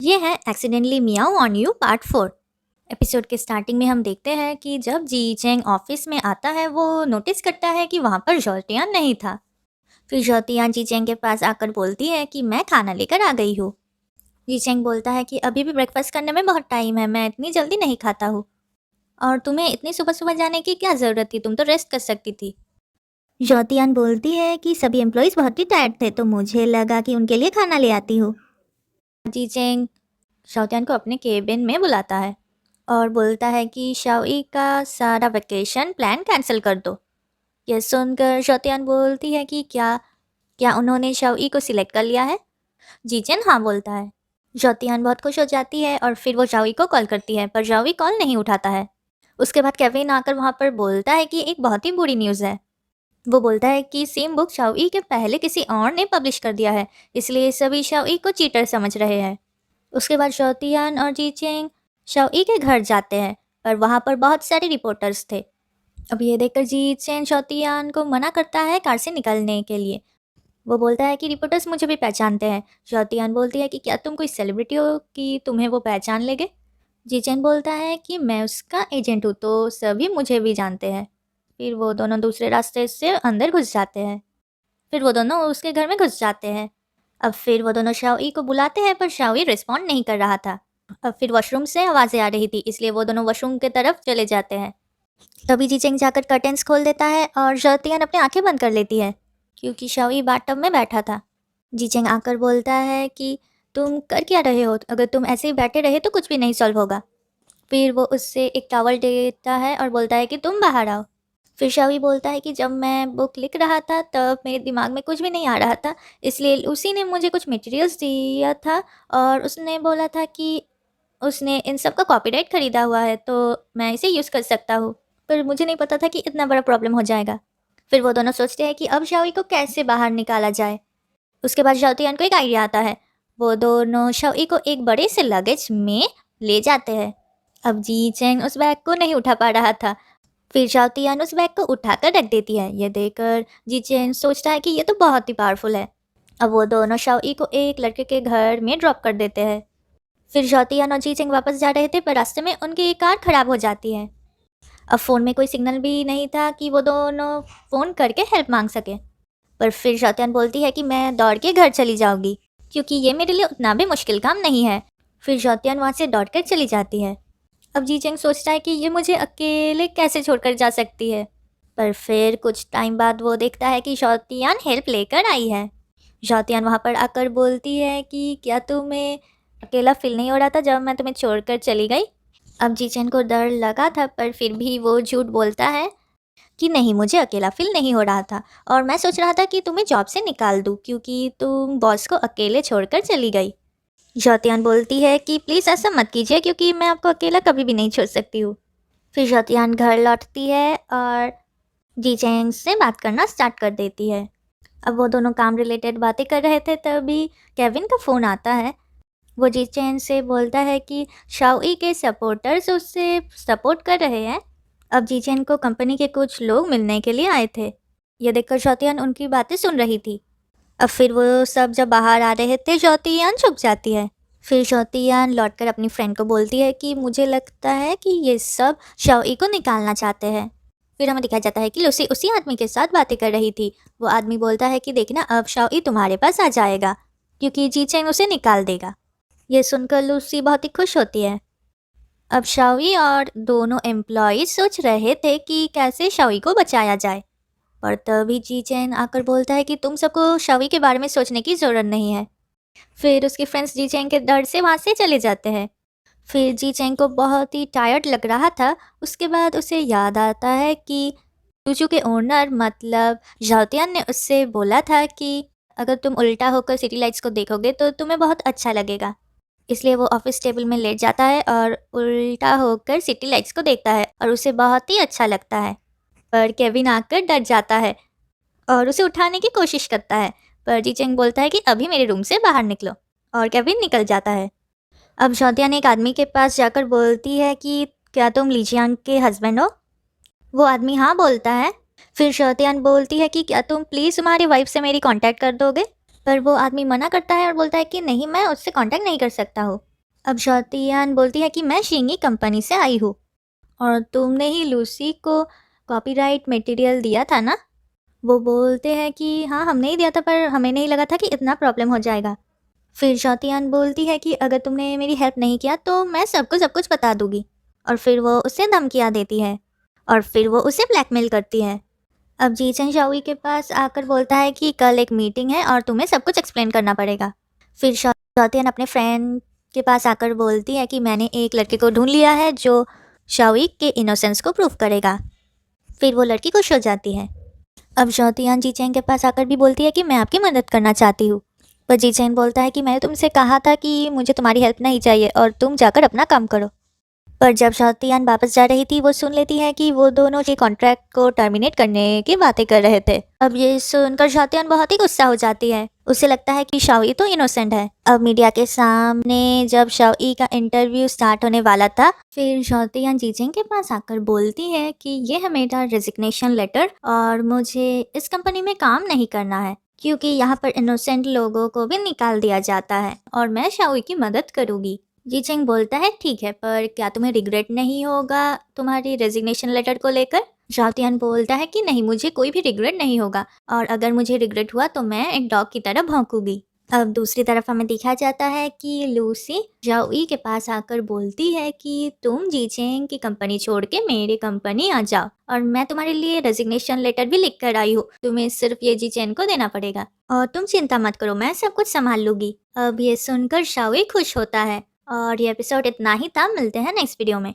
ये है accidentally Miao on you part 4। Episode के स्टार्टिंग में हम देखते हैं कि जब जी चेंग ऑफिस में आता है वो नोटिस करता है कि वहाँ पर जॉल्टियान नहीं था। फिर जॉल्टियान जी चेंग के पास आकर बोलती है कि मैं खाना लेकर आ गई हूँ। जी चेंग बोलता है कि अभी भी ब्रेकफास्ट करने में बहुत टाइम है, मैं इतनी जल्दी नहीं खाता हूँ। और तुम्हें इतनी सुबह सुबह जाने की क्या ज़रूरत थी, तुम तो रेस्ट कर सकती थी। जॉल्टियान बोलती है कि सभी एम्प्लॉयज़ बहुत ही टायर्ड थे तो मुझे लगा कि उनके लिए खाना ले आती हूँ। जी चेंग जॉल्टियान को अपने केबिन में बुलाता है और बोलता है कि शाओई का सारा वेकेशन प्लान कैंसिल कर दो। यह सुनकर शोतियान बोलती है कि क्या क्या उन्होंने शाओई को सिलेक्ट कर लिया है। जीचेन हाँ बोलता है। शोतियान बहुत खुश हो जाती है और फिर वो शाओई को कॉल करती है पर शाओई कॉल नहीं उठाता है। उसके बाद केविन आकर वहाँ पर बोलता है कि एक बहुत ही बुरी न्यूज़ है। वो बोलता है कि सेम बुक शाओई के पहले किसी और ने पब्लिश कर दिया है, इसलिए सभी शाओई को चीटर समझ रहे हैं। उसके बाद शोतियान और जीचेंग शाओई के घर जाते हैं पर वहाँ पर बहुत सारे रिपोर्टर्स थे। अब ये देखकर जीचेंग शोतियान को मना करता है कार से निकलने के लिए। वो बोलता है कि रिपोर्टर्स मुझे भी पहचानते हैं। शोतियान बोलती है कि क्या तुम कोई सेलिब्रिटी हो कि तुम्हें वो पहचान लेंगे। जीचेंग बोलता है कि मैं उसका एजेंट हूँ तो सभी मुझे भी जानते हैं। फिर वो दोनों दूसरे रास्ते से अंदर घुस जाते हैं। फिर वो दोनों उसके घर में घुस जाते हैं। अब फिर वो दोनों शाओई को बुलाते हैं पर शाओई रिस्पॉन्ड नहीं कर रहा था। अब फिर वॉशरूम से आवाज़ें आ रही थी इसलिए वो दोनों वॉशरूम की तरफ चले जाते हैं। तभी जीचेंग जाकर कर्टेन्स खोल देता है और जतियान अपनी आंखें बंद कर लेती है क्योंकि शाओई बाथटब में बैठा था। जीचेंग आकर बोलता है कि तुम कर क्या रहे हो, अगर तुम ऐसे ही बैठे रहे तो कुछ भी नहीं सॉल्व होगा। फिर वो उससे एक टॉवल देता है और बोलता है कि तुम बाहर आओ। फिर शावी बोलता है कि जब मैं बुक लिख रहा था तब मेरे दिमाग में कुछ भी नहीं आ रहा था, इसलिए उसी ने मुझे कुछ मटेरियल्स दिया था और उसने बोला था कि उसने इन सब का कॉपीराइट खरीदा हुआ है तो मैं इसे यूज़ कर सकता हूँ, पर मुझे नहीं पता था कि इतना बड़ा प्रॉब्लम हो जाएगा। फिर वो दोनों सोचते हैं कि अब शावी को कैसे बाहर निकाला जाए। उसके बाद शाओतियान को एक आइडिया आता है। वो दोनों शाओई को एक बड़े से लगेज में ले जाते हैं। अब जी चेंग उस बैग को नहीं उठा पा रहा था। फिर शाओतियान उस बैग को उठाकर रख देती है। ये देखकर जी चेंग सोचता है कि ये तो बहुत ही पावरफुल है। अब वो दोनों शाओई को एक लड़के के घर में ड्रॉप कर देते हैं। फिर शाओतियान और जी चेंग वापस जा रहे थे पर रास्ते में उनकी एक कार खराब हो जाती है। अब फ़ोन में कोई सिग्नल भी नहीं था कि वो दोनों फ़ोन करके हेल्प मांग सके। पर फिर शाओतियान बोलती है कि मैं दौड़ के घर चली जाऊंगी क्योंकि ये मेरे लिए उतना भी मुश्किल काम नहीं है। फिर शाओतियान वहाँ से दौड़ कर चली जाती है। अब जी चेंग सोचता है कि ये मुझे अकेले कैसे छोड़कर जा सकती है, पर फिर कुछ टाइम बाद वो देखता है कि शाओतियान हेल्प लेकर आई है। शाओतियान वहाँ पर आकर बोलती है कि क्या तुम्हें अकेला फील नहीं हो रहा था जब मैं तुम्हें छोड़कर चली गई। अब जीचेन को डर लगा था पर फिर भी वो झूठ बोलता है कि नहीं, मुझे अकेला फील नहीं हो रहा था और मैं सोच रहा था कि तुम्हें जॉब से निकाल दूँ क्योंकि तुम बॉस को अकेले छोड़कर चली गई। ज्योतियान बोलती है कि प्लीज़ ऐसा मत कीजिए क्योंकि मैं आपको अकेला कभी भी नहीं छोड़ सकती हूँ। फिर ज्योतियान घर लौटती है और जीचेंग से बात करना स्टार्ट कर देती है। अब वो दोनों काम रिलेटेड बातें कर रहे थे तभी केविन का फ़ोन आता है। वो जीचेंग से बोलता है कि शाओई के सपोर्टर्स उससे सपोर्ट कर रहे हैं। अब जीचेन को कंपनी के कुछ लोग मिलने के लिए आए थे। ये देखकर ज्योतियान उनकी बातें सुन रही थी। अब फिर वो सब जब बाहर आ रहे थे ज्योतियान छुप जाती है। फिर ज्योतियान लौटकर अपनी फ्रेंड को बोलती है कि मुझे लगता है कि ये सब शाओई को निकालना चाहते हैं। फिर हमें दिखाया जाता है कि लूसी उसी आदमी के साथ बातें कर रही थी। वो आदमी बोलता है कि देखना अब शाओई तुम्हारे पास आ जाएगा क्योंकि जीचेन उसे निकाल देगा। ये सुनकर लूसी बहुत ही खुश होती है। अब शाओई और दोनों एम्प्लॉयज सोच रहे थे कि कैसे शाओई को बचाया जाए, पर तभी जी चैन आकर बोलता है कि तुम सबको शाओई के बारे में सोचने की ज़रूरत नहीं है। फिर उसके फ्रेंड्स जी चैन के डर से वहाँ से चले जाते हैं। फिर जी चैन को बहुत ही टायर्ड लग रहा था। उसके बाद उसे याद आता है कि चूचू के ओनर मतलब जाओतियान ने उससे बोला था कि अगर तुम उल्टा होकर सिटी लाइट्स को देखोगे तो तुम्हें बहुत अच्छा लगेगा। इसलिए वो ऑफिस टेबल में लेट जाता है और उल्टा होकर सिटी लाइट्स को देखता है और उसे बहुत ही अच्छा लगता है। पर केविन आकर डर जाता है और उसे उठाने की कोशिश करता है, पर जी चेंग बोलता है कि अभी मेरे रूम से बाहर निकलो और केविन निकल जाता है। अब शौतियान एक आदमी के पास जाकर बोलती है कि क्या तुम लीजियांग के हस्बैंड हो। वो आदमी हाँ बोलता है। फिर शौतियान बोलती है कि क्या तुम प्लीज़ तुम्हारी वाइफ से मेरी कांटेक्ट कर दोगे। पर वो आदमी मना करता है और बोलता है कि नहीं, मैं उससे कांटेक्ट नहीं कर सकता हूँ। अब जॉतियान बोलती है कि मैं शिंगी कंपनी से आई हूँ और तुमने ही लूसी को कॉपीराइट मटेरियल दिया था ना? वो बोलते हैं कि हाँ, हमने ही दिया था, पर हमें नहीं लगा था कि इतना प्रॉब्लम हो जाएगा। फिर जॉतियान बोलती है कि अगर तुमने मेरी हेल्प नहीं किया तो मैं सबको सब कुछ बता दूंगी। और फिर वो उसे धमकियाँ देती है और फिर वो उसे ब्लैकमेल करती है। अब जीचन शाओई के पास आकर बोलता है कि कल एक मीटिंग है और तुम्हें सब कुछ एक्सप्लेन करना पड़ेगा। फिर जॉतियान अपने फ्रेंड के पास आकर बोलती है कि मैंने एक लड़के को ढूंढ लिया है जो शाओई के इनोसेंस को प्रूव करेगा। फिर वो लड़की खुश हो जाती है। अब जॉतियान जीचेंग के पास आकर भी बोलती है कि मैं आपकी मदद करना चाहती हूँ। पर जीचेंग बोलता है कि मैंने तुमसे कहा था कि मुझे तुम्हारी हेल्प नहीं चाहिए और तुम जाकर अपना काम करो। पर जब शॉतियान वापस जा रही थी, वो सुन लेती है कि वो दोनों के कॉन्ट्रैक्ट को टर्मिनेट करने की बातें कर रहे थे। अब ये सुनकर शॉतियान बहुत ही गुस्सा हो जाती है। उसे लगता है कि शाओई तो इनोसेंट है। अब मीडिया के सामने जब शाओई का इंटरव्यू स्टार्ट होने वाला था, फिर शॉतियान जीजिंग के पास आकर बोलती है कि ये है मेरा रेजिग्नेशन लेटर और मुझे इस कंपनी में काम नहीं करना है क्योंकि यहाँ पर इनोसेंट लोगों को भी निकाल दिया जाता है और मैं शाओई की मदद करूँगी। जीचेंग बोलता है ठीक है, पर क्या तुम्हें रिग्रेट नहीं होगा तुम्हारी रेजिग्नेशन लेटर को लेकर? शाओतियान बोलता है कि नहीं, मुझे कोई भी रिग्रेट नहीं होगा और अगर मुझे रिग्रेट हुआ तो मैं एक डॉग की तरह भौंकूंगी। अब दूसरी तरफ हमें दिखा जाता है कि लूसी जाओई के पास आकर बोलती है कि तुम जीचेंग की कंपनी छोड़ के मेरी कंपनी आ जाओ और मैं तुम्हारे लिए रेजिग्नेशन लेटर भी लिख कर आई हूँ, तुम्हें सिर्फ ये जीचेंग को देना पड़ेगा और तुम चिंता मत करो, मैं सब कुछ संभाल लूंगी। अब ये सुनकर शाओई खुश होता है और ये एपिसोड इतना ही था। मिलते हैं नेक्स्ट वीडियो में।